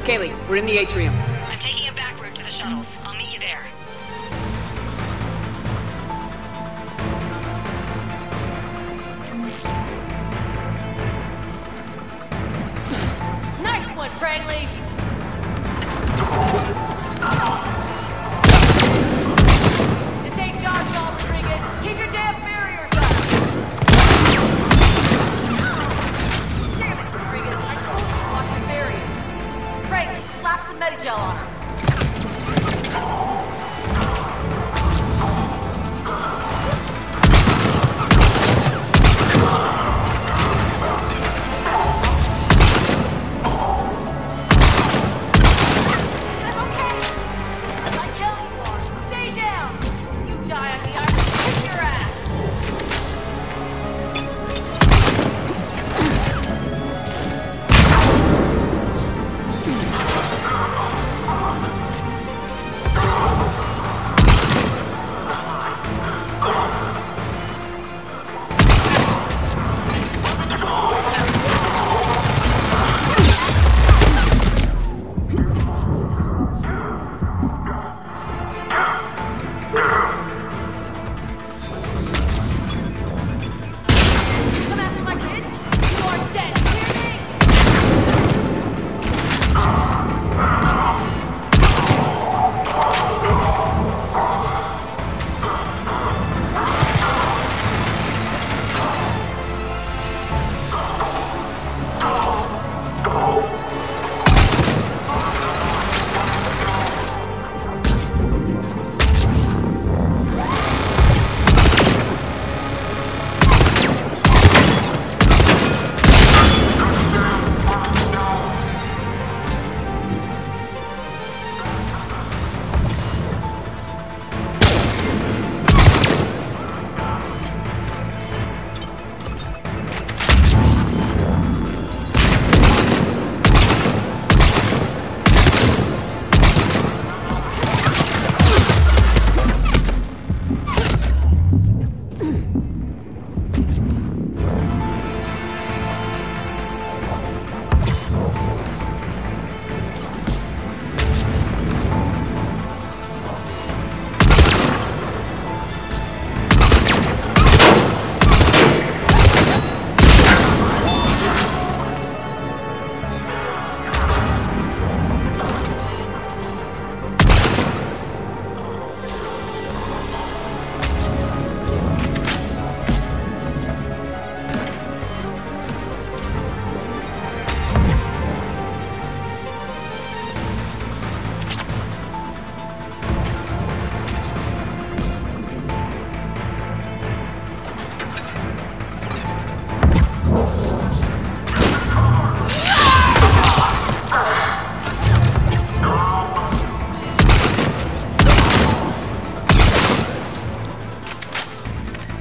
Kaylee, we're in the atrium. I'm taking a back route to the shuttles. I'll meet you there. Nice one, friendly! This ain't dodgeball, Rodriguez. Keep your damn barriers up! Damn it, Rodriguez. I told you to watch your barriers. Frank, slap some Medigel on her.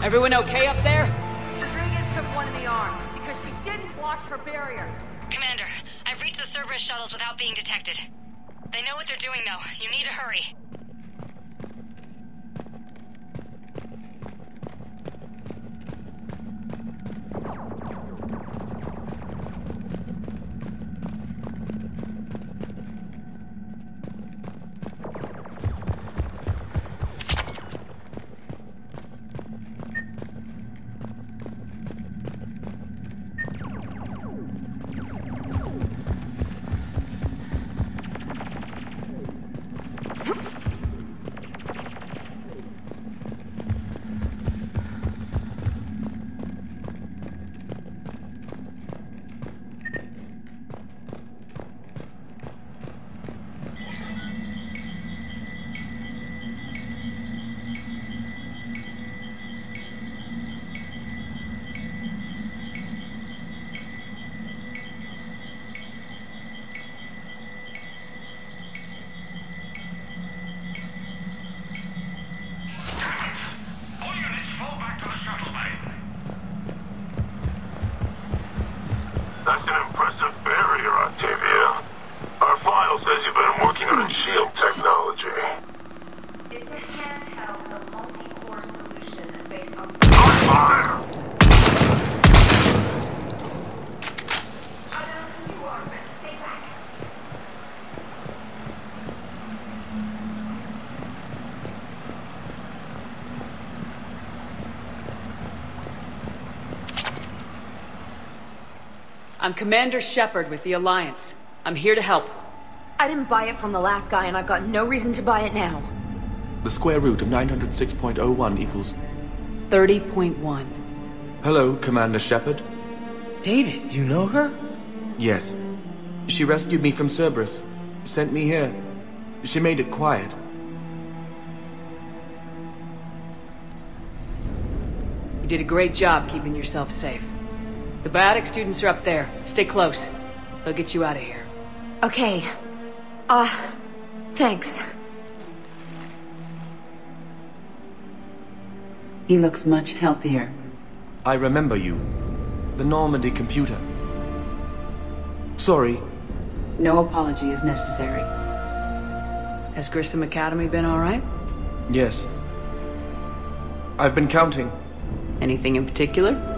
Everyone okay up there? Rodriguez took one in the arm because she didn't watch her barrier. Commander, I've reached the Cerberus shuttles without being detected. They know what they're doing, though. You need to hurry. That's an impressive barrier, Octavia. Our file says you've been working on shield technology. It's a handheld, multi-core solution based on... Fire! I know who you are, but stay back. I'm Commander Shepard with the Alliance. I'm here to help. I didn't buy it from the last guy, and I've got no reason to buy it now. The square root of 906.01 equals... 30.1. Hello, Commander Shepard. David, you know her? Yes. She rescued me from Cerberus. Sent me here. She made it quiet. You did a great job keeping yourself safe. The biotic students are up there. Stay close. They'll get you out of here. Okay. Thanks. He looks much healthier. I remember you. The Normandy computer. Sorry. No apology is necessary. Has Grissom Academy been all right? Yes. I've been counting. Anything in particular?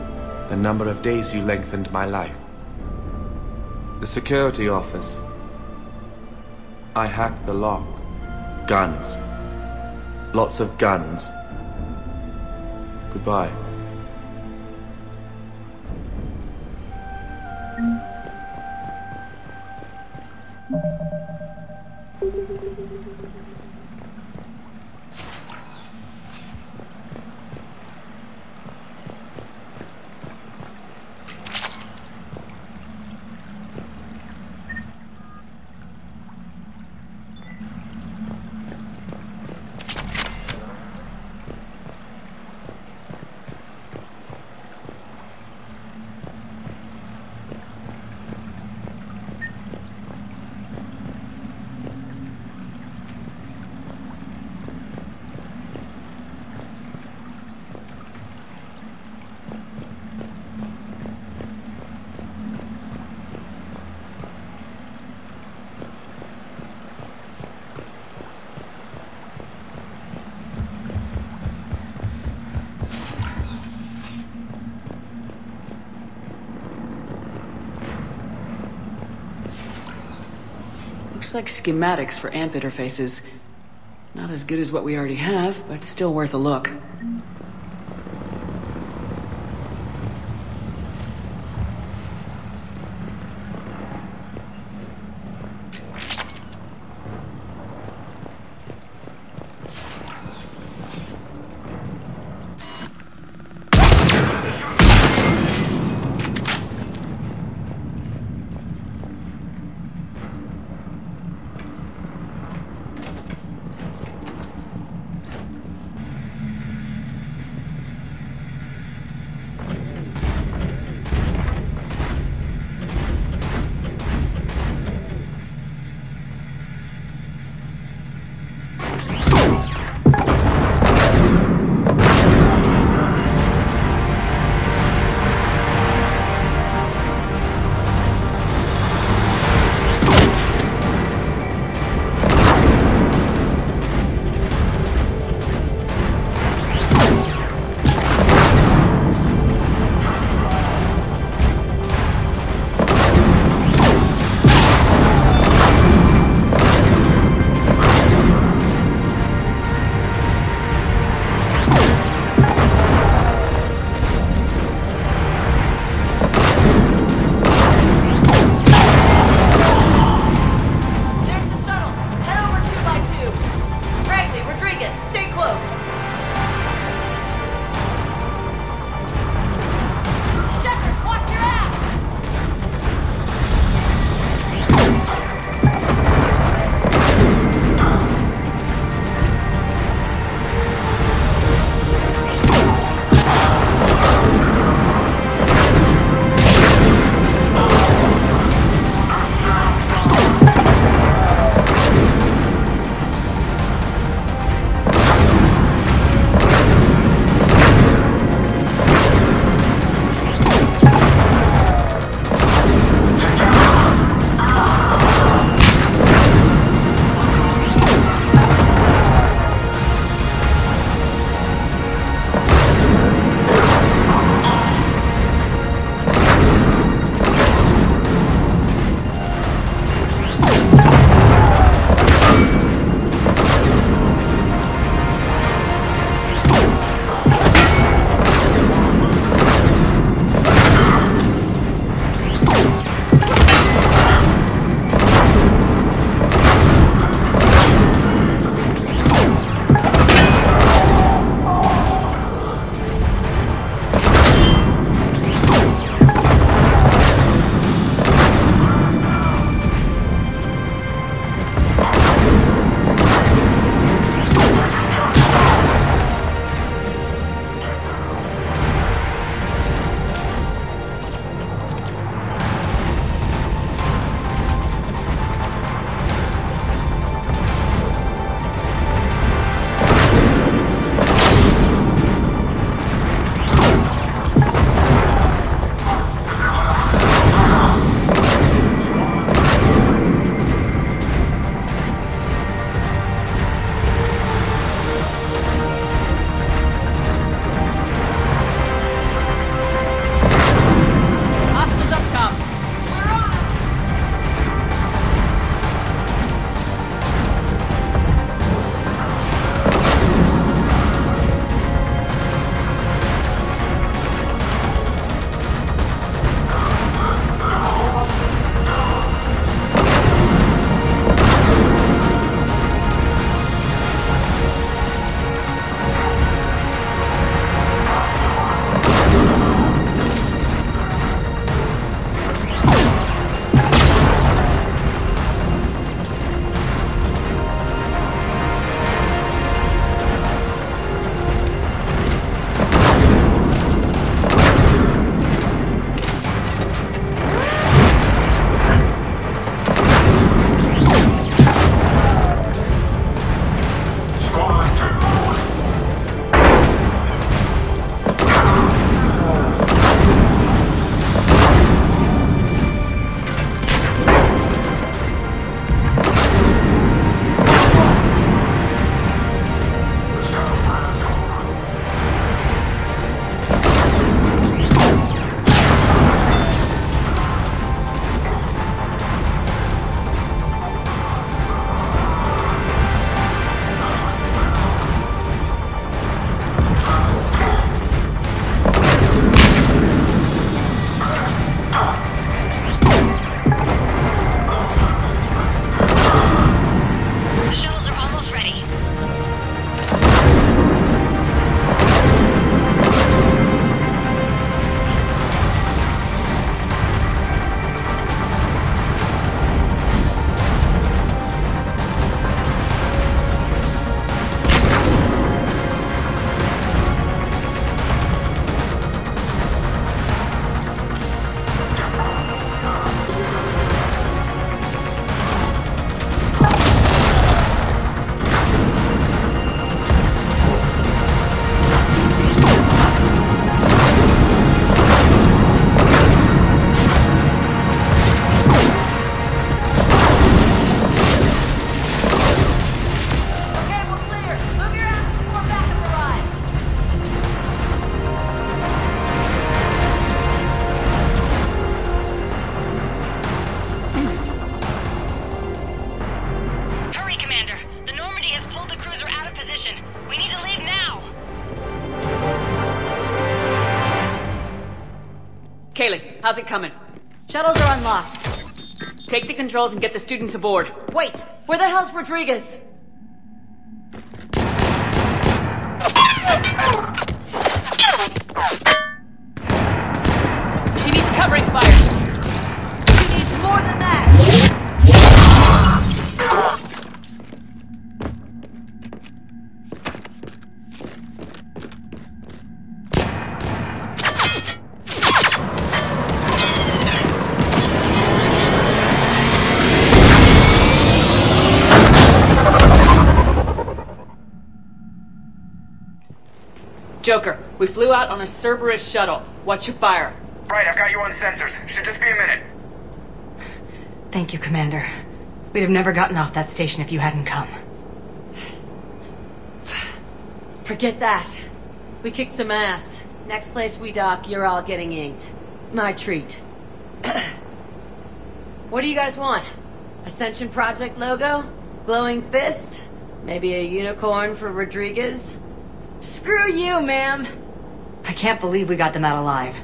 The number of days you lengthened my life. The security office. I hacked the lock. Guns. Lots of guns. Goodbye. Looks like schematics for amp interfaces. Not as good as what we already have, but still worth a look. How's it coming? Shuttles are unlocked. Take the controls and get the students aboard. Wait, where the hell's Rodriguez? She needs covering fire. She needs more than that. Joker, we flew out on a Cerberus shuttle. What's your fire? Right, I've got you on sensors. Should just be a minute. Thank you, Commander. We'd have never gotten off that station if you hadn't come. Forget that. We kicked some ass. Next place we dock, you're all getting inked. My treat. What do you guys want? Ascension Project logo? Glowing fist? Maybe a unicorn for Rodriguez? Screw you, ma'am! I can't believe we got them out alive.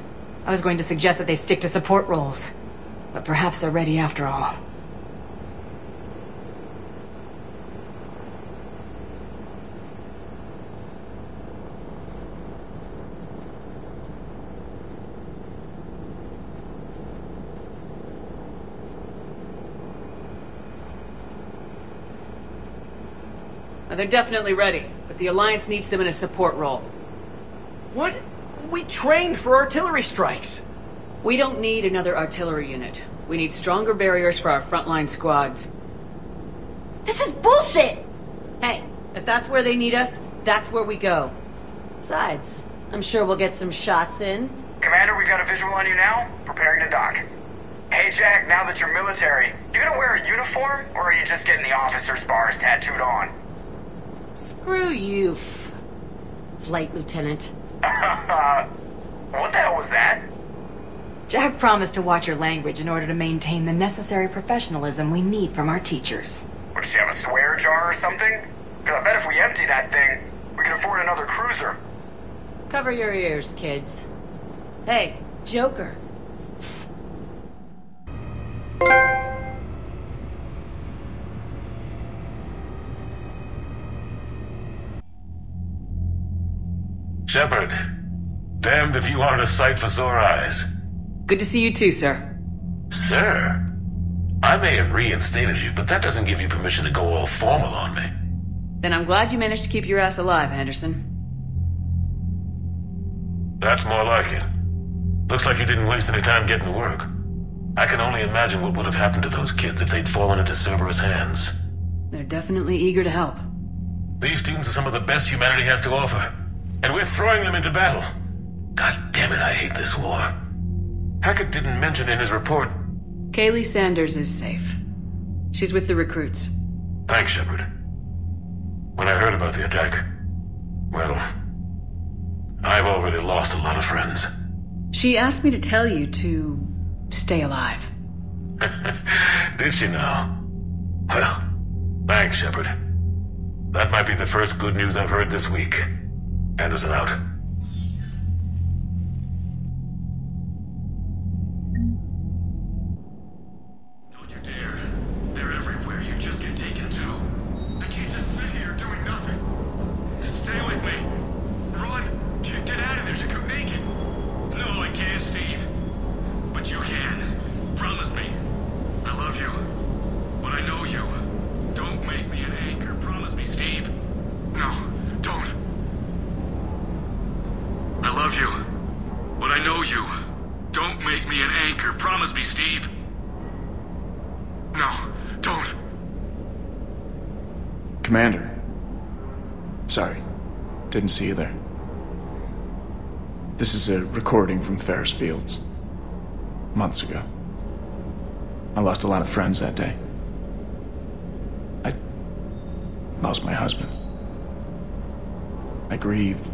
I was going to suggest that they stick to support roles. But perhaps they're ready after all. They're definitely ready, but the Alliance needs them in a support role. What? We trained for artillery strikes. We don't need another artillery unit. We need stronger barriers for our frontline squads. This is bullshit! Hey, if that's where they need us, that's where we go. Besides, I'm sure we'll get some shots in. Commander, we've got a visual on you now. Preparing to dock. Hey, Jack, now that you're military, you gonna wear a uniform, or are you just getting the officer's bars tattooed on? Screw you, Flight Lieutenant. What the hell was that? Jack promised to watch your language in order to maintain the necessary professionalism we need from our teachers. What, does she have a swear jar or something? Because I bet if we empty that thing, we can afford another cruiser. Cover your ears, kids. Hey, Joker. Shepard, damned if you aren't a sight for sore eyes. Good to see you too, sir. Sir? I may have reinstated you, but that doesn't give you permission to go all formal on me. Then I'm glad you managed to keep your ass alive, Anderson. That's more like it. Looks like you didn't waste any time getting to work. I can only imagine what would have happened to those kids if they'd fallen into Cerberus' hands. They're definitely eager to help. These students are some of the best humanity has to offer. And we're throwing them into battle. God damn it, I hate this war. Hackett didn't mention in his report... Kaylee Sanders is safe. She's with the recruits. Thanks, Shepard. When I heard about the attack... well... I've already lost a lot of friends. She asked me to tell you to... stay alive. Did she now? Well, thanks, Shepard. That might be the first good news I've heard this week. Anderson out. Don't you dare. They're everywhere. You just get taken too. I can't just sit here doing nothing. Stay with me. Run. Get out of there. You can make it. No, I can't, Steve. But you can. Promise me. I love you. But I know you. Don't make me an anchor. Promise me, Steve. No, don't. I love you, but I know you. Don't make me an anchor. Promise me, Steve. No, don't. Commander. Sorry, didn't see you there. This is a recording from Ferris Fields. Months ago. I lost a lot of friends that day. I lost my husband. I grieved.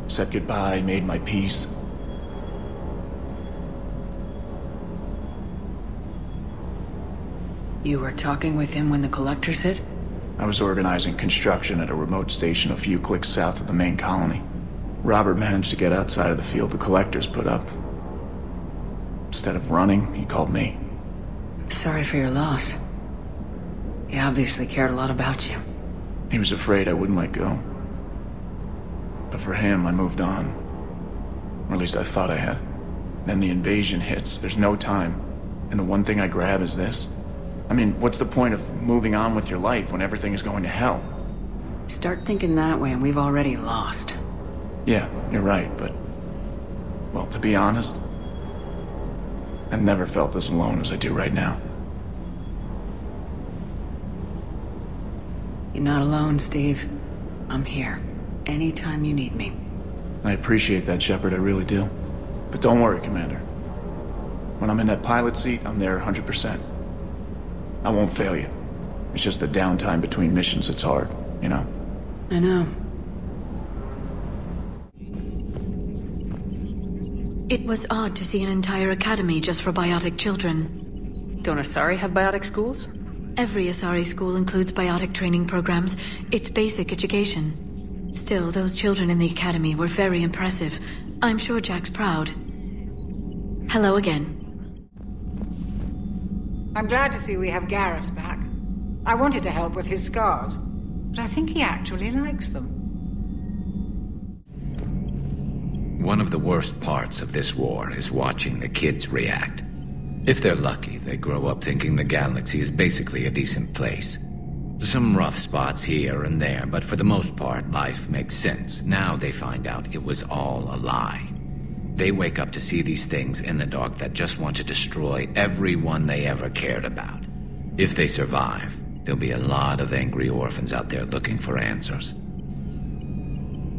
Said goodbye, made my peace. You were talking with him when the collectors hit? I was organizing construction at a remote station a few clicks south of the main colony. Robert managed to get outside of the field the collectors put up. Instead of running, he called me. Sorry for your loss. He obviously cared a lot about you. He was afraid I wouldn't let go. But for him, I moved on. Or at least I thought I had. Then the invasion hits, there's no time. And the one thing I grab is this. I mean, what's the point of moving on with your life when everything is going to hell? Start thinking that way and we've already lost. Yeah, you're right, but... well, to be honest, I've never felt as alone as I do right now. You're not alone, Steve. I'm here. Anytime you need me. I appreciate that, Shepard, I really do. But don't worry, Commander. When I'm in that pilot seat, I'm there 100%. I won't fail you. It's just the downtime between missions that's hard, you know? I know. It was odd to see an entire academy just for biotic children. Don't Asari have biotic schools? Every Asari school includes biotic training programs. It's basic education. Still, those children in the academy were very impressive. I'm sure Jack's proud. Hello again. I'm glad to see we have Garrus back. I wanted to help with his scars, but I think he actually likes them. One of the worst parts of this war is watching the kids react. If they're lucky, they grow up thinking the galaxy is basically a decent place. Some rough spots here and there, but for the most part, life makes sense. Now they find out it was all a lie. They wake up to see these things in the dark that just want to destroy everyone they ever cared about. If they survive, there'll be a lot of angry orphans out there looking for answers.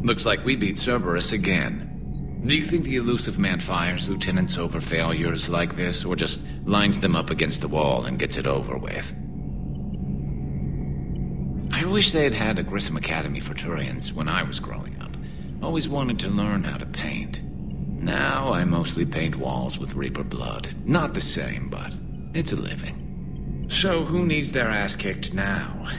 Looks like we beat Cerberus again. Do you think the elusive man fires lieutenants over failures like this, or just lines them up against the wall and gets it over with? I wish they had had a Grissom Academy for Turians when I was growing up. Always wanted to learn how to paint. Now I mostly paint walls with Reaper blood. Not the same, but it's a living. So who needs their ass kicked now?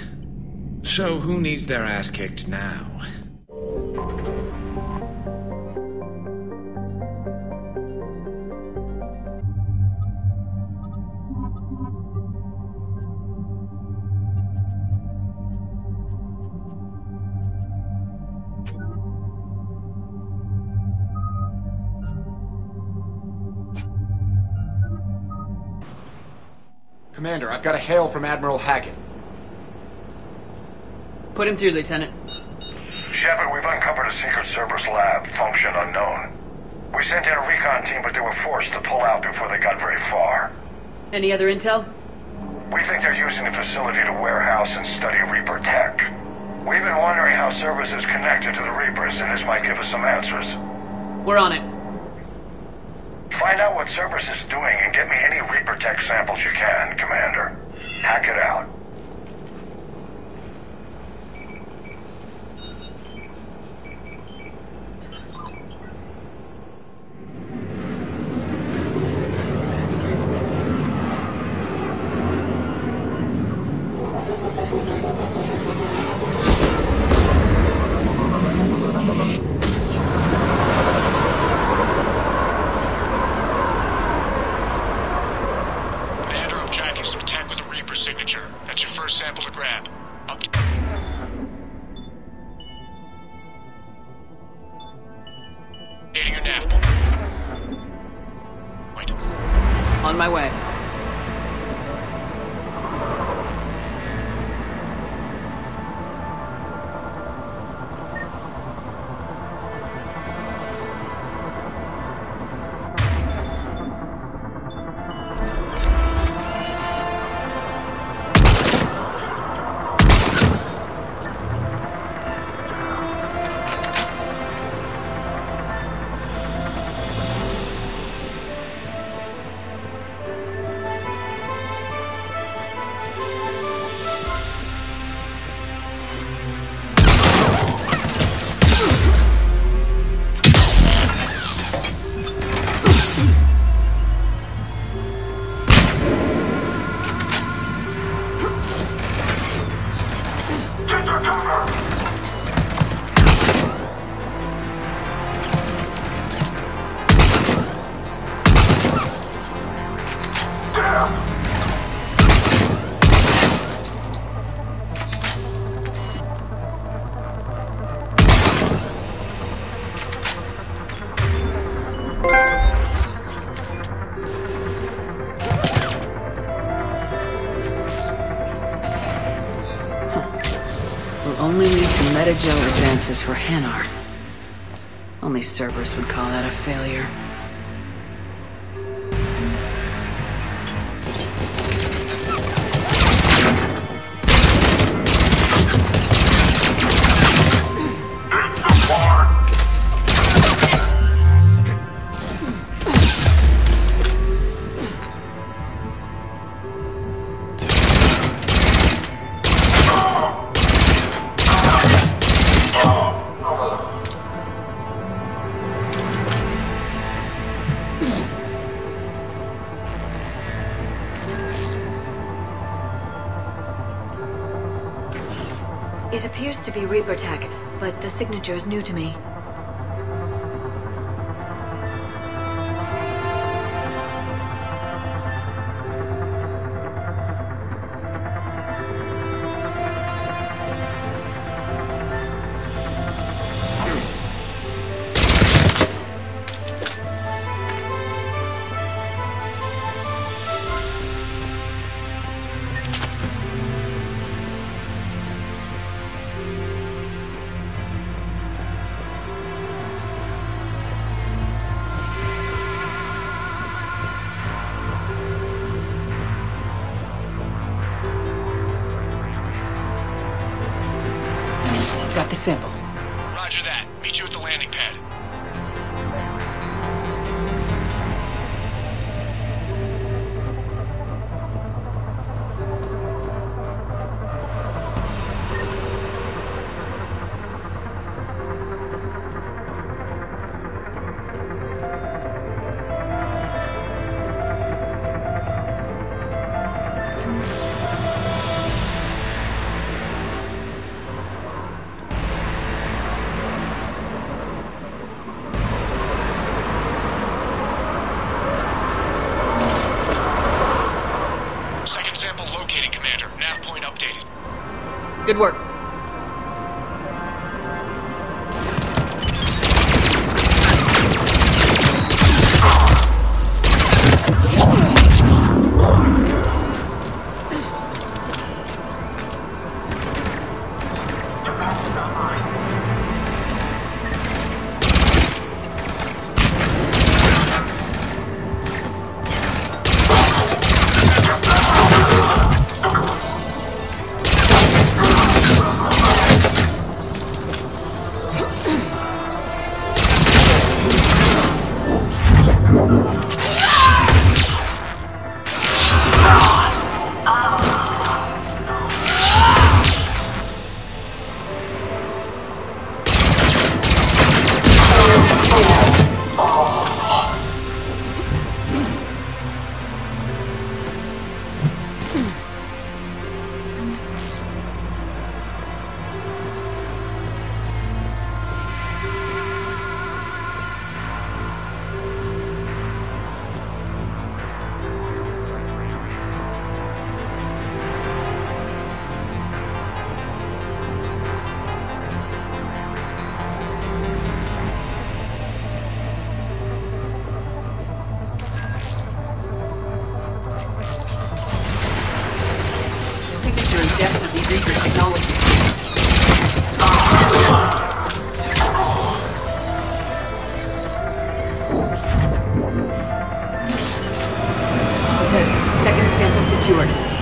Commander, I've got a hail from Admiral Hackett. Put him through, Lieutenant. Shepard, we've uncovered a secret Cerberus lab, function unknown. We sent in a recon team, but they were forced to pull out before they got very far. Any other intel? We think they're using the facility to warehouse and study Reaper tech. We've been wondering how Cerberus is connected to the Reapers, and this might give us some answers. We're on it. Find out what Cerberus is doing and get me any Reaper tech samples you can, Commander. Hack it out. On my way. Metagel advances for Hanar. Only Cerberus would call that a failure. It appears to be Reaper tech, but the signature is new to me. Got the sample. Roger that. Meet you at the landing pad. Second sample located, Commander. Nav point updated. Good work.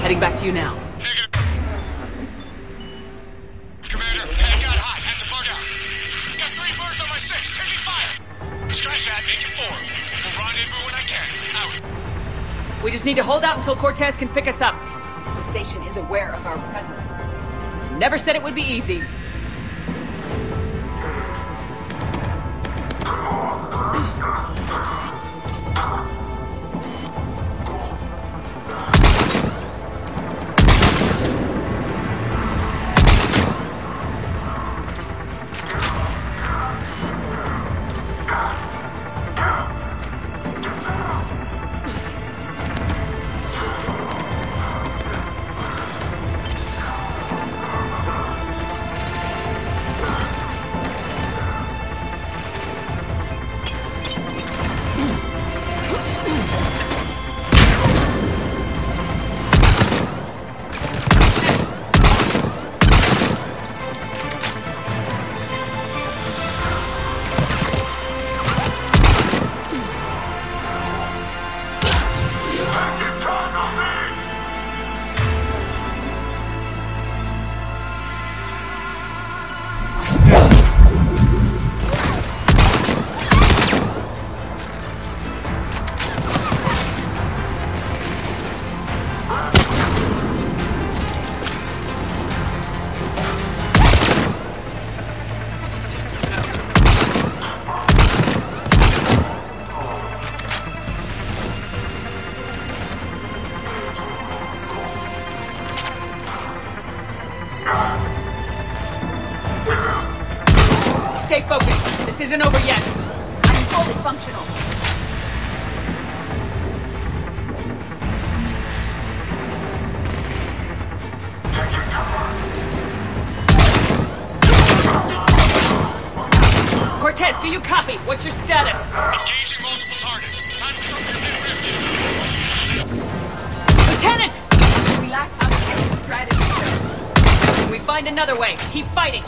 Heading back to you now. Negative. Commander, heading out high. Have to bug out. Got 3 birds on my 6. Taking fire. Scratch that. Make it 4. We'll rendezvous when I can. Out. We just need to hold out until Cortez can pick us up. The station is aware of our presence. Never said it would be easy. do you copy? What's your status? Engaging multiple targets. Time for something a bit risky. Lieutenant! We lack our exit strategy. We find another way. Keep fighting.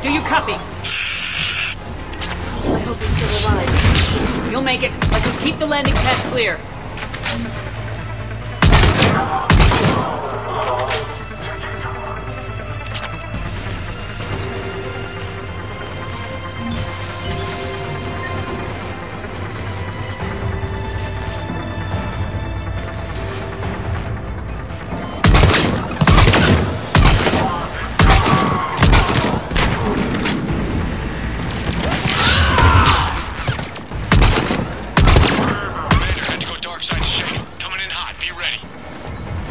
Do you copy? I hope you're still alive. You'll make it. Let's just keep the landing pad clear.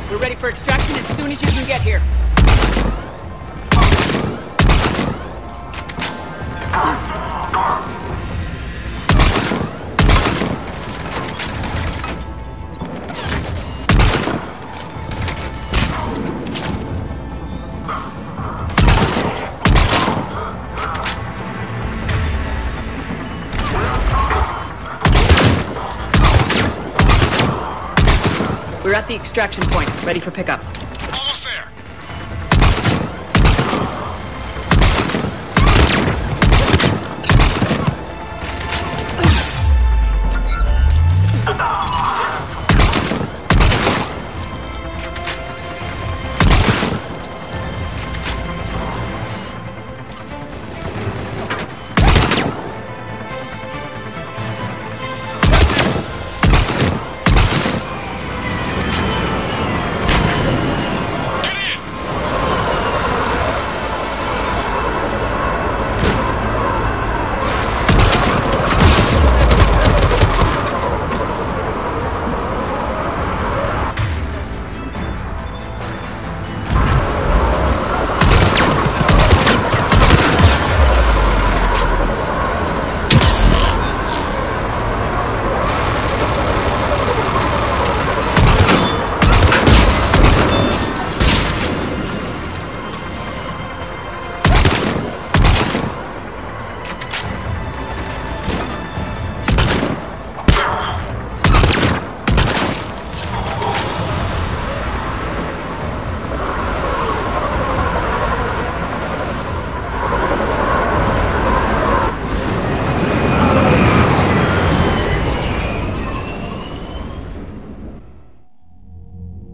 We're ready for extraction as soon as you can get here. We're at the extraction point, ready for pickup. Almost there.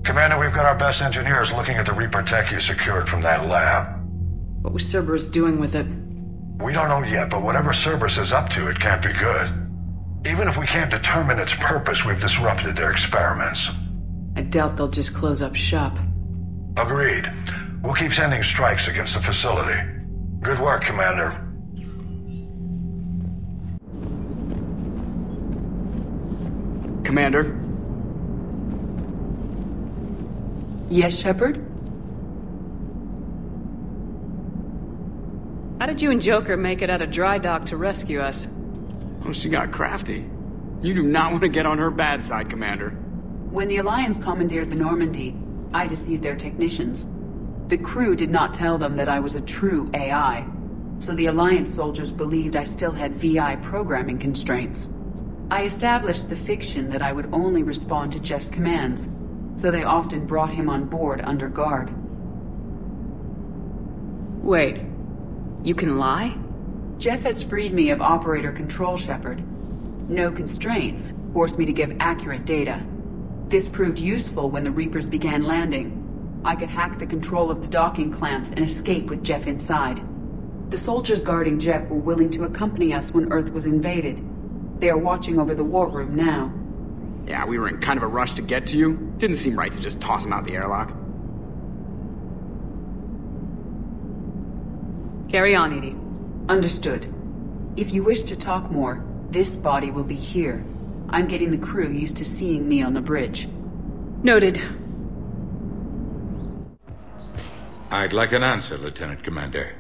Commander, we've got our best engineers looking at the Reaper tech you secured from that lab. What was Cerberus doing with it? We don't know yet, but whatever Cerberus is up to, it can't be good. Even if we can't determine its purpose, we've disrupted their experiments. I doubt they'll just close up shop. Agreed. We'll keep sending strikes against the facility. Good work, Commander. Commander? Yes, Shepard? How did you and Joker make it out of dry dock to rescue us? Oh, she got crafty. You do not want to get on her bad side, Commander. When the Alliance commandeered the Normandy, I deceived their technicians. The crew did not tell them that I was a true AI, so the Alliance soldiers believed I still had VI programming constraints. I established the fiction that I would only respond to Jeff's commands, so they often brought him on board under guard. Wait. You can lie? Jeff has freed me of operator control, Shepard. No constraints forced me to give accurate data. This proved useful when the Reapers began landing. I could hack the control of the docking clamps and escape with Jeff inside. The soldiers guarding Jeff were willing to accompany us when Earth was invaded. They are watching over the war room now. Yeah, we were in kind of a rush to get to you. Didn't seem right to just toss him out the airlock. Carry on, Edie. Understood. If you wish to talk more, this body will be here. I'm getting the crew used to seeing me on the bridge. Noted. I'd like an answer, Lieutenant Commander.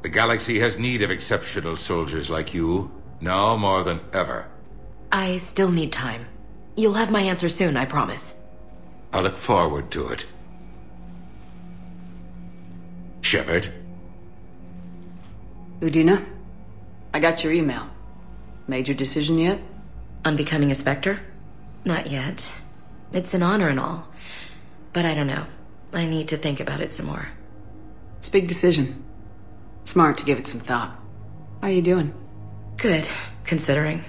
The galaxy has need of exceptional soldiers like you, now more than ever. I still need time. You'll have my answer soon, I promise. I look forward to it. Shepard? Udina, I got your email. Made your decision yet? On becoming a Spectre? Not yet. It's an honor and all. But I don't know. I need to think about it some more. It's a big decision. Smart to give it some thought. How are you doing? Good, considering.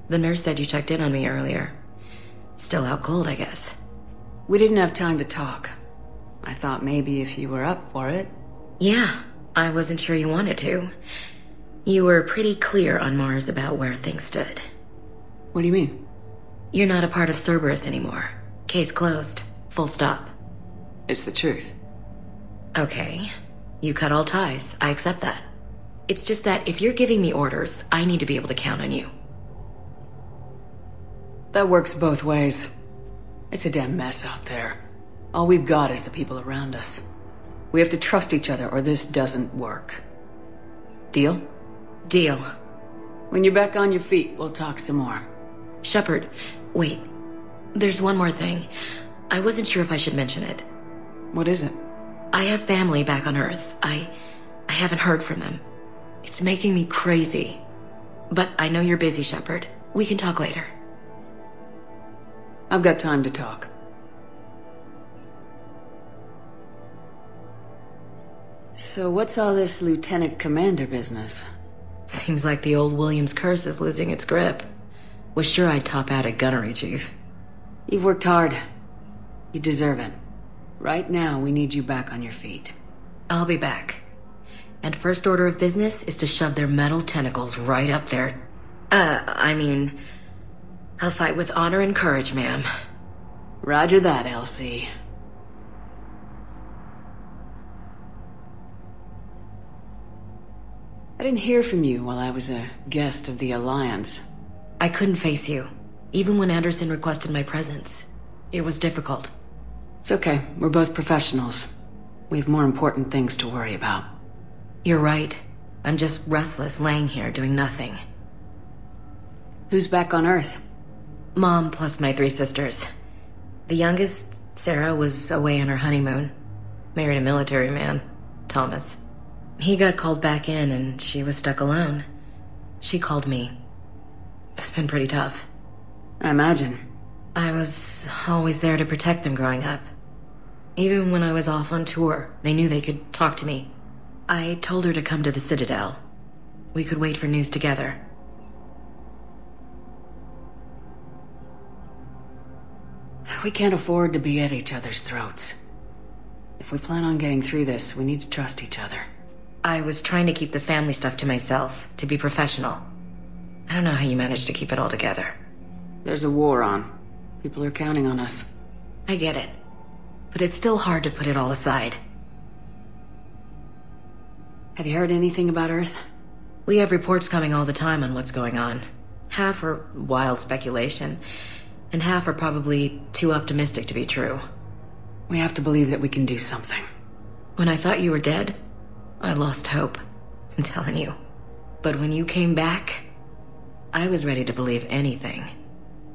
The nurse said you checked in on me earlier. Still out cold, I guess. We didn't have time to talk. I thought maybe if you were up for it. Yeah, I wasn't sure you wanted to. You were pretty clear on Mars about where things stood. What do you mean? You're not a part of Cerberus anymore. Case closed. Full stop. It's the truth. Okay. You cut all ties. I accept that. It's just that if you're giving me orders, I need to be able to count on you. That works both ways. It's a damn mess out there. All we've got is the people around us. We have to trust each other or this doesn't work. Deal? Deal. When you're back on your feet, we'll talk some more. Shepard, wait. There's one more thing. I wasn't sure if I should mention it. What is it? I have family back on Earth. I haven't heard from them. It's making me crazy. But I know you're busy, Shepard. We can talk later. I've got time to talk. So what's all this Lieutenant Commander business? Seems like the old Williams curse is losing its grip. Was sure I'd top out at gunnery, Chief. You've worked hard. You deserve it. Right now, we need you back on your feet. I'll be back. And first order of business is to shove their metal tentacles right up there. I'll fight with honor and courage, ma'am. Roger that, Elsie. I didn't hear from you while I was a guest of the Alliance. I couldn't face you, even when Anderson requested my presence. It was difficult. It's okay. We're both professionals. We have more important things to worry about. You're right. I'm just restless laying here doing nothing. Who's back on Earth? Mom plus my 3 sisters. The youngest, Sarah, was away on her honeymoon. Married a military man, Thomas. He got called back in and she was stuck alone. She called me. It's been pretty tough. I imagine. I was always there to protect them growing up. Even when I was off on tour, they knew they could talk to me. I told her to come to the Citadel. We could wait for news together. We can't afford to be at each other's throats. If we plan on getting through this, we need to trust each other. I was trying to keep the family stuff to myself, to be professional. I don't know how you managed to keep it all together. There's a war on. People are counting on us. I get it. But it's still hard to put it all aside. Have you heard anything about Earth? We have reports coming all the time on what's going on. Half are wild speculation, and half are probably too optimistic to be true. We have to believe that we can do something. When I thought you were dead, I lost hope. I'm telling you. But when you came back, I was ready to believe anything.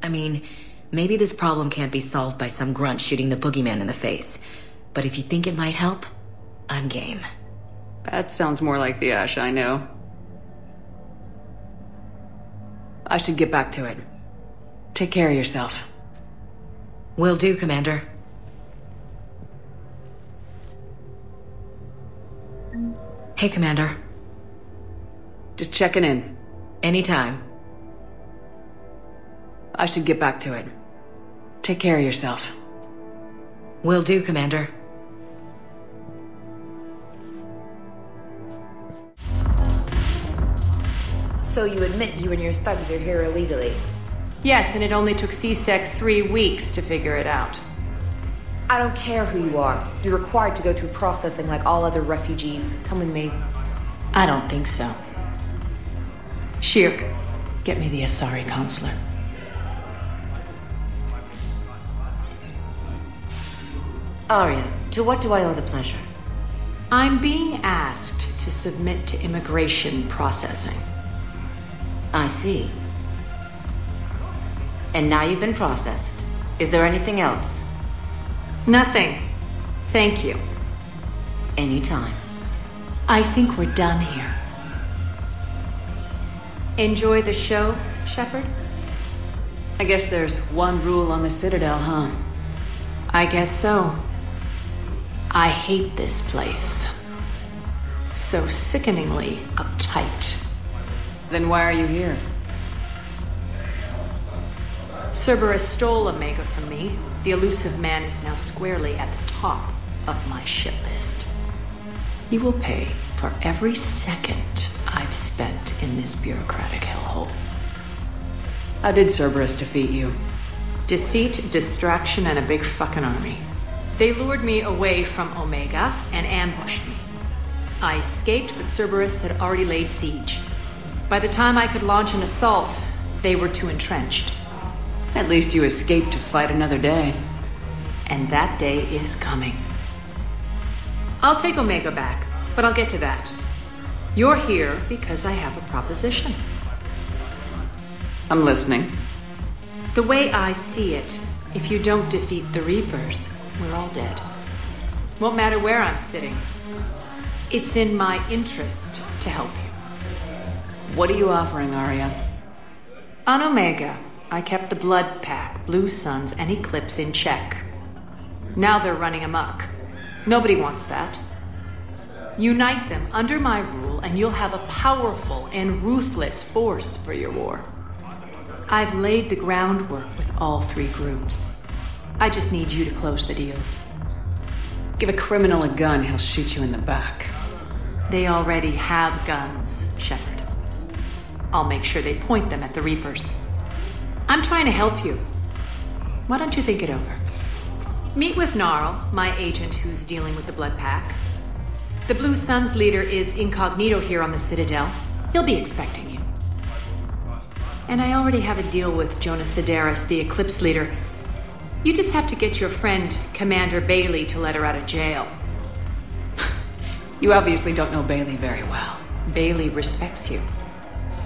I mean, maybe this problem can't be solved by some grunt shooting the boogeyman in the face. But if you think it might help, I'm game. That sounds more like the Ash I know. I should get back to it. Take care of yourself. Will do, Commander. Hey, Commander. Just checking in. Anytime. I should get back to it. Take care of yourself. Will do, Commander. So you admit you and your thugs are here illegally? Yes, and it only took C-Sec 3 weeks to figure it out. I don't care who you are. You're required to go through processing like all other refugees. Come with me. I don't think so. Shirk, get me the Asari consular. Arya, to what do I owe the pleasure? I'm being asked to submit to immigration processing. I see. And now you've been processed. Is there anything else? Nothing. Thank you. Anytime. I think we're done here. Enjoy the show, Shepard? I guess there's one rule on the Citadel, huh? I guess so. I hate this place. So sickeningly uptight. Then why are you here? Cerberus stole Omega from me. The elusive man is now squarely at the top of my shit list. You will pay for every second I've spent in this bureaucratic hellhole. How did Cerberus defeat you? Deceit, distraction, and a big fucking army. They lured me away from Omega and ambushed me. I escaped, but Cerberus had already laid siege. By the time I could launch an assault, they were too entrenched. At least you escaped to fight another day. And that day is coming. I'll take Omega back, but I'll get to that. You're here because I have a proposition. I'm listening. The way I see it, if you don't defeat the Reapers, we're all dead. Won't matter where I'm sitting. It's in my interest to help you. What are you offering, Arya? On Omega, I kept the Blood Pack, Blue Suns, and Eclipse in check. Now they're running amok. Nobody wants that. Unite them under my rule, and you'll have a powerful and ruthless force for your war. I've laid the groundwork with all three groups. I just need you to close the deals. Give a criminal a gun, he'll shoot you in the back. They already have guns, Shepard. I'll make sure they point them at the Reapers. I'm trying to help you. Why don't you think it over? Meet with Gnarl, my agent who's dealing with the Blood Pack. The Blue Suns leader is incognito here on the Citadel. He'll be expecting you. And I already have a deal with Jonas Sedaris, the Eclipse leader. You just have to get your friend, Commander Bailey, to let her out of jail. You obviously don't know Bailey very well. Bailey respects you.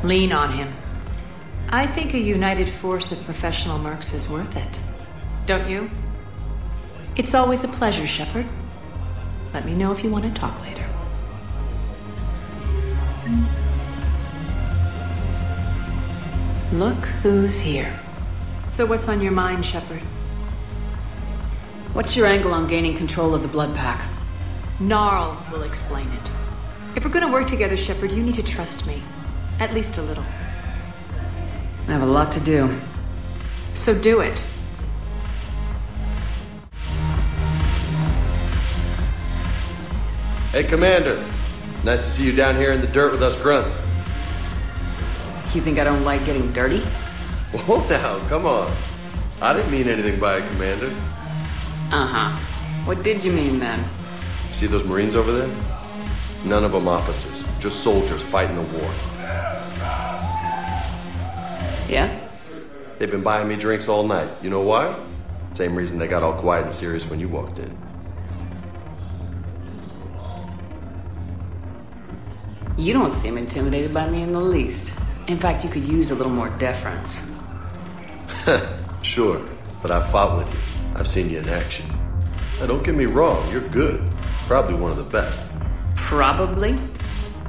Lean on him. I think a united force of professional mercs is worth it. Don't you? It's always a pleasure, Shepard. Let me know if you want to talk later. Look who's here. So what's on your mind, Shepard? What's your angle on gaining control of the Blood Pack? Gnarl will explain it. If we're gonna work together, Shepard, you need to trust me. At least a little. I have a lot to do. So do it. Hey, Commander. Nice to see you down here in the dirt with us grunts. You think I don't like getting dirty? Whoa now, come on. I didn't mean anything by it, Commander. Uh-huh. What did you mean then? See those Marines over there? None of them officers, just soldiers fighting the war. Yeah? They've been buying me drinks all night. You know why? Same reason they got all quiet and serious when you walked in. You don't seem intimidated by me in the least. In fact, you could use a little more deference. Sure, but I've fought with you. I've seen you in action. Now, don't get me wrong, you're good. Probably one of the best. Probably?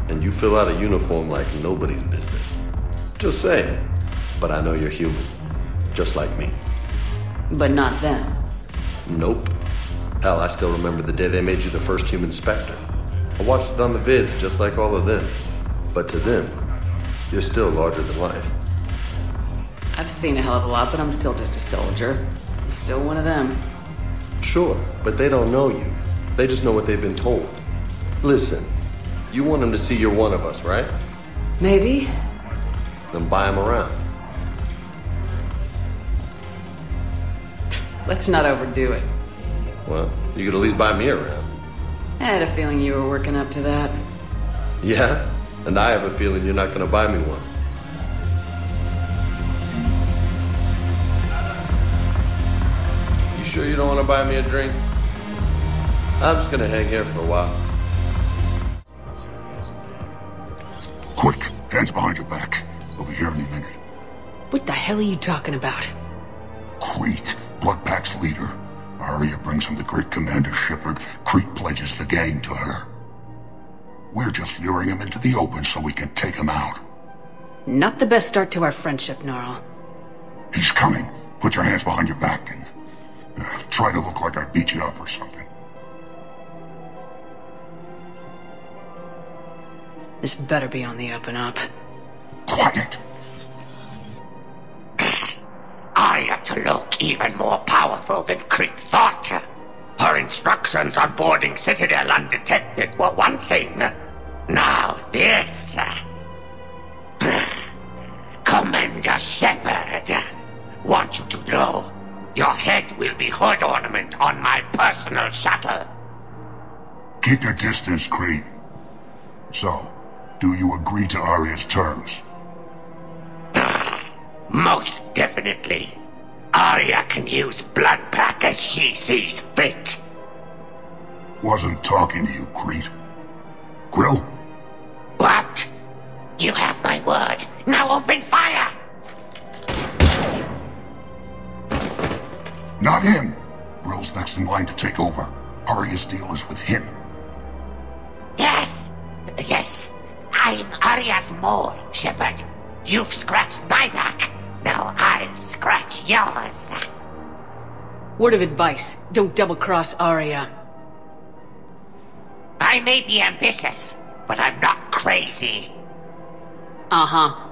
And you fill out a uniform like nobody's business. Just saying. But I know you're human. Just like me. But not them. Nope. Hell, I still remember the day they made you the first human Spectre. I watched it on the vids just like all of them. But to them, you're still larger than life. I've seen a hell of a lot, but I'm still just a soldier. I'm still one of them. Sure, but they don't know you. They just know what they've been told. Listen, you want them to see you're one of us, right? Maybe. Then buy them around. Let's not overdo it. Well, you could at least buy me around. I had a feeling you were working up to that. Yeah? And I have a feeling you're not gonna buy me one. You sure you don't want to buy me a drink? I'm just gonna hang here for a while. Quick, hands behind your back. We'll be here any minute. What the hell are you talking about? Crete, Blood Pack's leader. Arya brings him the great Commander Shepard. Crete pledges the gang to her. We're just luring him into the open so we can take him out. Not the best start to our friendship, Gnarl. He's coming. Put your hands behind your back and try to look like I beat you up or something. This better be on the up and up. Quiet! Arya to look even more powerful than Crete thought. Her instructions on boarding Citadel undetected were one thing. Now this. Commander Shepard, want you to know, your head will be hood ornament on my personal shuttle. Keep your distance, Crete. So, do you agree to Arya's terms? Most definitely. Arya can use Blood Pack as she sees fit. Wasn't talking to you, Crete. Grill? What? You have my word. Now open fire! Not him. Grill's next in line to take over. Arya's deal is with him. Yes. Yes. I'm Arya's mole, Shepard. You've scratched my back. Now I'll scratch yours. Word of advice, don't double-cross Arya. I may be ambitious, but I'm not crazy. Uh-huh.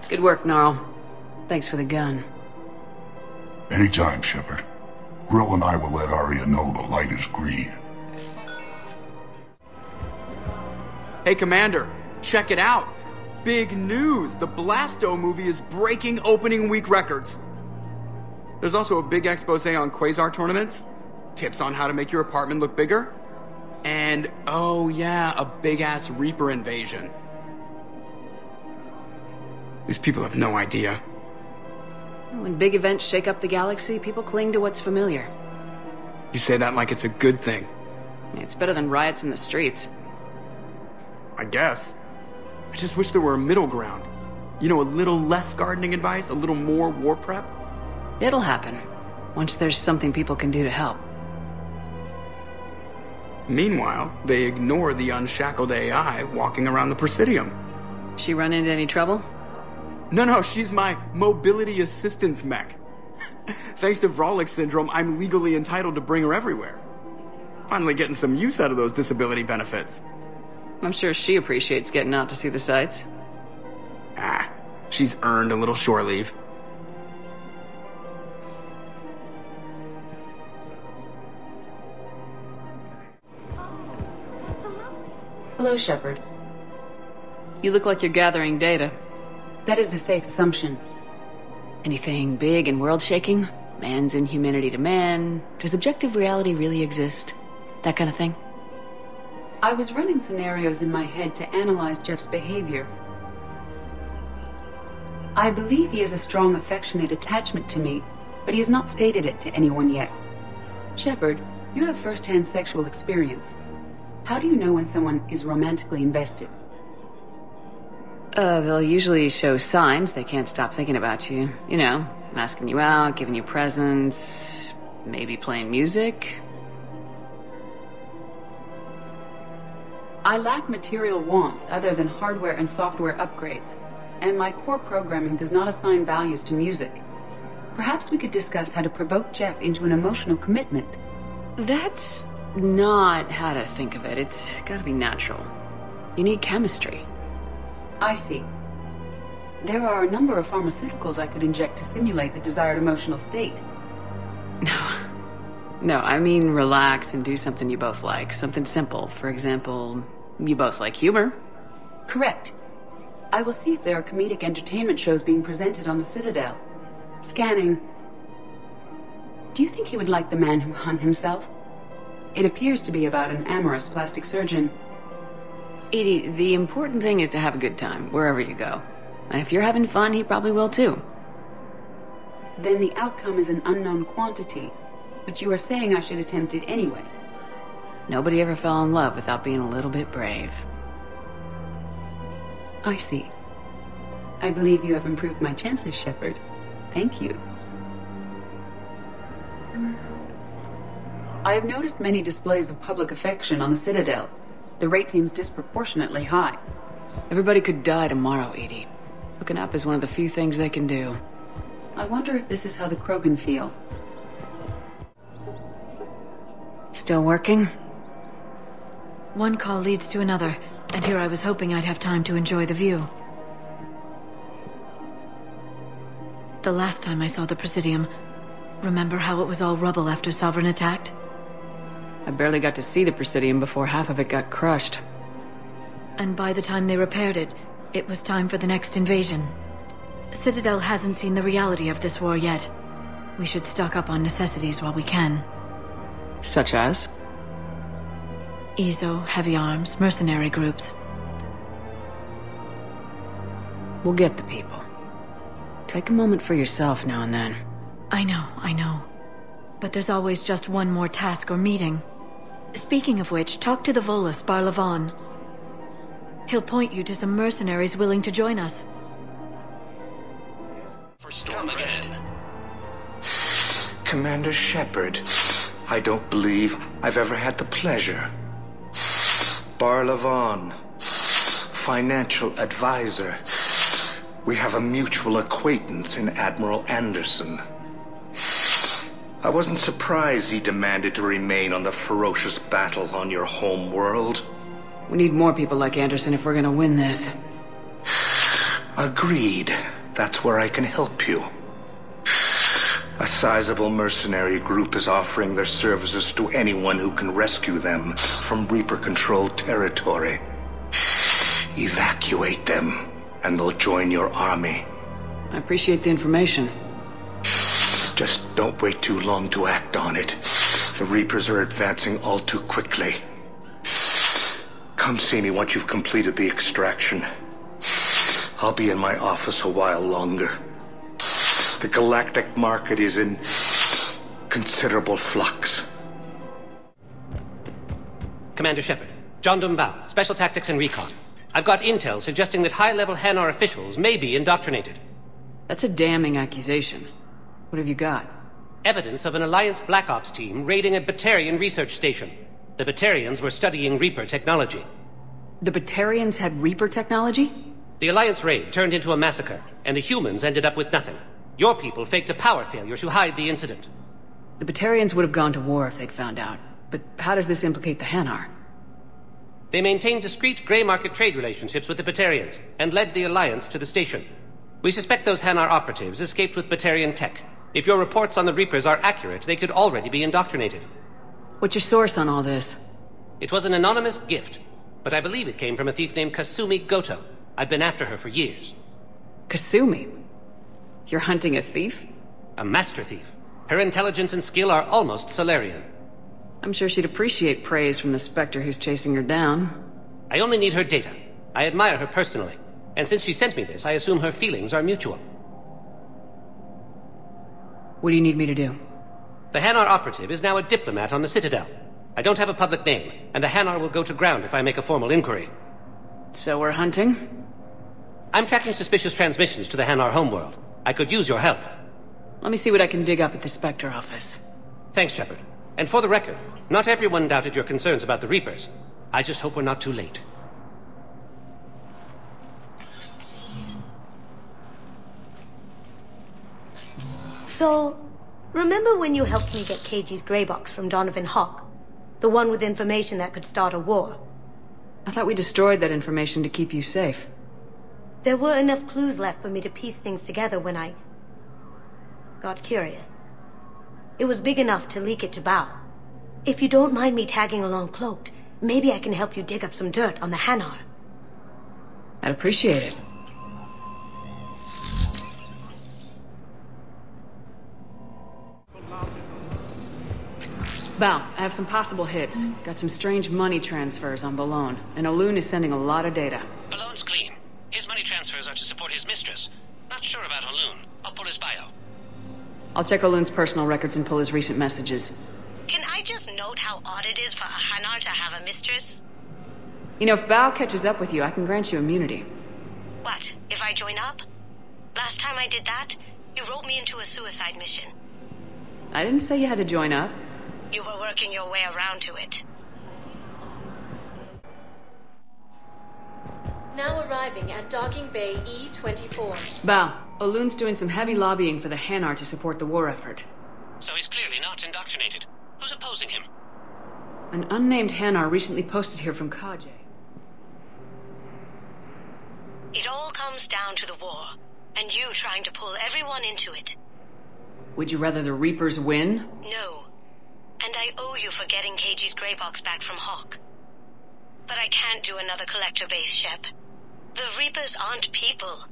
Good work, Gnarl. Thanks for the gun. Anytime, Shepard. Grill and I will let Arya know the light is green. Hey, Commander, check it out. Big news! The Blasto movie is breaking opening week records. There's also a big expose on Quasar tournaments, tips on how to make your apartment look bigger, and, oh yeah, a big-ass Reaper invasion. These people have no idea. When big events shake up the galaxy, people cling to what's familiar. You say that like it's a good thing. It's better than riots in the streets. I guess. I just wish there were a middle ground. You know, a little less gardening advice, a little more war prep. It'll happen, once there's something people can do to help. Meanwhile, they ignore the unshackled AI walking around the Presidium. She run into any trouble? No, she's my mobility assistance mech. Thanks to Vrolic syndrome, I'm legally entitled to bring her everywhere. Finally getting some use out of those disability benefits. I'm sure she appreciates getting out to see the sights. She's earned a little shore leave. Hello, Shepard. You look like you're gathering data. That is a safe assumption. Anything big and world-shaking? Man's inhumanity to man? Does objective reality really exist? That kind of thing? I was running scenarios in my head to analyze Jeff's behavior. I believe he has a strong affectionate attachment to me, but he has not stated it to anyone yet. Shepard, you have first-hand sexual experience. How do you know when someone is romantically invested? They'll usually show signs they can't stop thinking about you. You know, asking you out, giving you presents, maybe playing music. I lack material wants other than hardware and software upgrades, and my core programming does not assign values to music. Perhaps we could discuss how to provoke Jeff into an emotional commitment. That's not how to think of it. It's gotta be natural. You need chemistry. I see. There are a number of pharmaceuticals I could inject to simulate the desired emotional state. No, I mean relax and do something you both like. Something simple. For example, you both like humor. Correct. I will see if there are comedic entertainment shows being presented on the Citadel. Scanning. Do you think he would like The Man Who Hung Himself? It appears to be about an amorous plastic surgeon. Edie, the important thing is to have a good time, wherever you go. And if you're having fun, he probably will too. Then the outcome is an unknown quantity. But you are saying I should attempt it anyway. Nobody ever fell in love without being a little bit brave. I see. I believe you have improved my chances, Shepard. Thank you. I have noticed many displays of public affection on the Citadel. The rate seems disproportionately high. Everybody could die tomorrow, Edie. Hooking up is one of the few things they can do. I wonder if this is how the Krogan feel. Still working? One call leads to another, and here I was hoping I'd have time to enjoy the view. The last time I saw the Presidium, remember how it was all rubble after Sovereign attacked? I barely got to see the Presidium before half of it got crushed. And by the time they repaired it, it was time for the next invasion. Citadel hasn't seen the reality of this war yet. We should stock up on necessities while we can. Such as? EZO, heavy arms, mercenary groups. We'll get the people. Take a moment for yourself now and then. I know. But there's always just one more task or meeting. Speaking of which, talk to the Volus, Barlavon. He'll point you to some mercenaries willing to join us. Storm again. Commander Shepard, I don't believe I've ever had the pleasure. Barlavon, financial advisor. We have a mutual acquaintance in Admiral Anderson. I wasn't surprised he demanded to remain on the ferocious battle on your home world. We need more people like Anderson if we're gonna win this. Agreed. That's where I can help you. A sizable mercenary group is offering their services to anyone who can rescue them from Reaper-controlled territory. Evacuate them, and they'll join your army. I appreciate the information. Just don't wait too long to act on it. The Reapers are advancing all too quickly. Come see me once you've completed the extraction. I'll be in my office a while longer. The galactic market is in considerable flux. Commander Shepard, John Dumbao, Special Tactics and Recon. I've got intel suggesting that high-level Hanar officials may be indoctrinated. That's a damning accusation. What have you got? Evidence of an Alliance Black Ops team raiding a Batarian research station. The Batarians were studying Reaper technology. The Batarians had Reaper technology? The Alliance raid turned into a massacre, and the humans ended up with nothing. Your people faked a power failure to hide the incident. The Batarians would have gone to war if they'd found out. But how does this implicate the Hanar? They maintained discreet gray market trade relationships with the Batarians, and led the Alliance to the station. We suspect those Hanar operatives escaped with Batarian tech. If your reports on the Reapers are accurate, they could already be indoctrinated. What's your source on all this? It was an anonymous gift, but I believe it came from a thief named Kasumi Goto. I've been after her for years. Kasumi? You're hunting a thief? A master thief. Her intelligence and skill are almost Solarian. I'm sure she'd appreciate praise from the Spectre who's chasing her down. I only need her data. I admire her personally. And since she sent me this, I assume her feelings are mutual. What do you need me to do? The Hanar operative is now a diplomat on the Citadel. I don't have a public name, and the Hanar will go to ground if I make a formal inquiry. So we're hunting? I'm tracking suspicious transmissions to the Hanar homeworld. I could use your help. Let me see what I can dig up at the Spectre office. Thanks, Shepard. And for the record, not everyone doubted your concerns about the Reapers. I just hope we're not too late. So, remember when you helped me get KG's grey box from Donovan Hawk? The one with information that could start a war. I thought we destroyed that information to keep you safe. There were enough clues left for me to piece things together when I got curious. It was big enough to leak it to Bao. If you don't mind me tagging along cloaked, maybe I can help you dig up some dirt on the Hanar. I'd appreciate it. Bao, I have some possible hits. Got some strange money transfers on Balone, and Olun is sending a lot of data. Balone's clean. His money transfers are to support his mistress. Not sure about Olun. I'll pull his bio. I'll check Olun's personal records and pull his recent messages. Can I just note how odd it is for a Hanar to have a mistress? You know, if Bao catches up with you, I can grant you immunity. What, if I join up? Last time I did that, you wrote me into a suicide mission. I didn't say you had to join up. You were working your way around to it. Now arriving at Docking Bay E-24. Bao, Olun's doing some heavy lobbying for the Hanar to support the war effort. So he's clearly not indoctrinated. Who's opposing him? An unnamed Hanar recently posted here from Kaje. It all comes down to the war, and you trying to pull everyone into it. Would you rather the Reapers win? No. And I owe you for getting KG's grey box back from Hawk. But I can't do another collector base, Shep. The Reapers aren't people.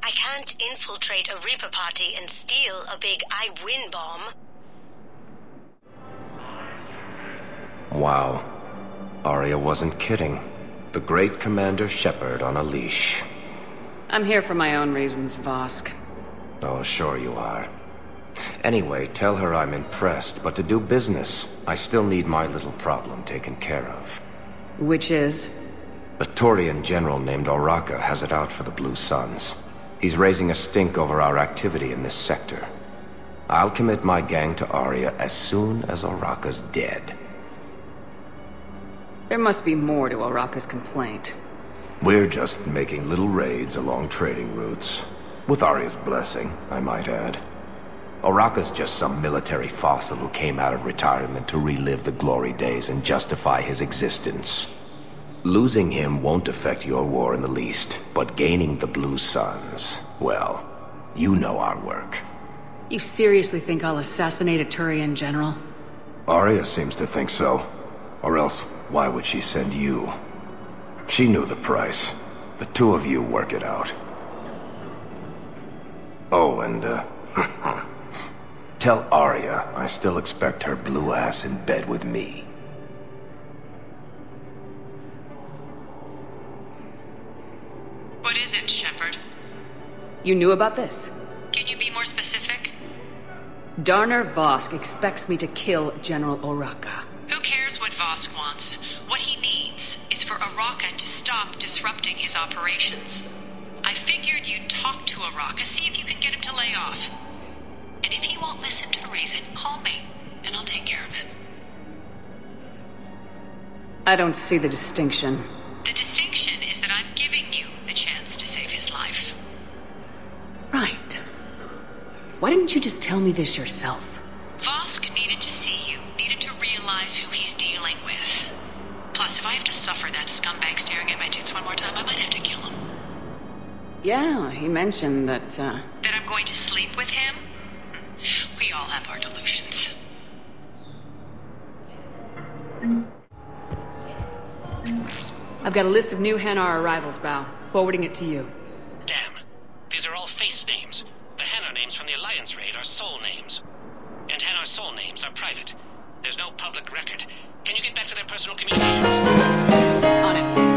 I can't infiltrate a Reaper party and steal a big I win bomb. Wow. Arya wasn't kidding. The great Commander Shepard on a leash. I'm here for my own reasons, Vosk. Oh, sure you are. Anyway, tell her I'm impressed, but to do business, I still need my little problem taken care of. Which is? A Turian general named Oraka has it out for the Blue Suns. He's raising a stink over our activity in this sector. I'll commit my gang to Arya as soon as Oraka's dead. There must be more to Oraka's complaint. We're just making little raids along trading routes. With Arya's blessing, I might add. Oraka's just some military fossil who came out of retirement to relive the glory days and justify his existence. Losing him won't affect your war in the least, but gaining the Blue Suns, well, you know our work. You seriously think I'll assassinate a Turian general? Arya seems to think so. Or else, why would she send you? She knew the price. The two of you work it out. Oh, and, tell Arya I still expect her blue ass in bed with me. What is it, Shepard? You knew about this? Can you be more specific? Darner Vosk expects me to kill General Oraka. Who cares what Vosk wants? What he needs is for Oraka to stop disrupting his operations. I figured you'd talk to Oraka, see if you can get him to lay off. And if he won't listen to reason, call me, and I'll take care of it. I don't see the distinction. The distinction is that I'm giving you the chance to save his life. Right. Why didn't you just tell me this yourself? Vosk needed to see you, needed to realize who he's dealing with. Plus, if I have to suffer that scumbag staring at my tits one more time, I might have to kill him. Yeah, he mentioned that, That I'm going to sleep with him? We all have our delusions. I've got a list of new Hanar arrivals, Bao. Forwarding it to you. Damn. These are all face names. The Hanar names from the Alliance raid are soul names. And Hanar soul names are private. There's no public record. Can you get back to their personal communications? On it.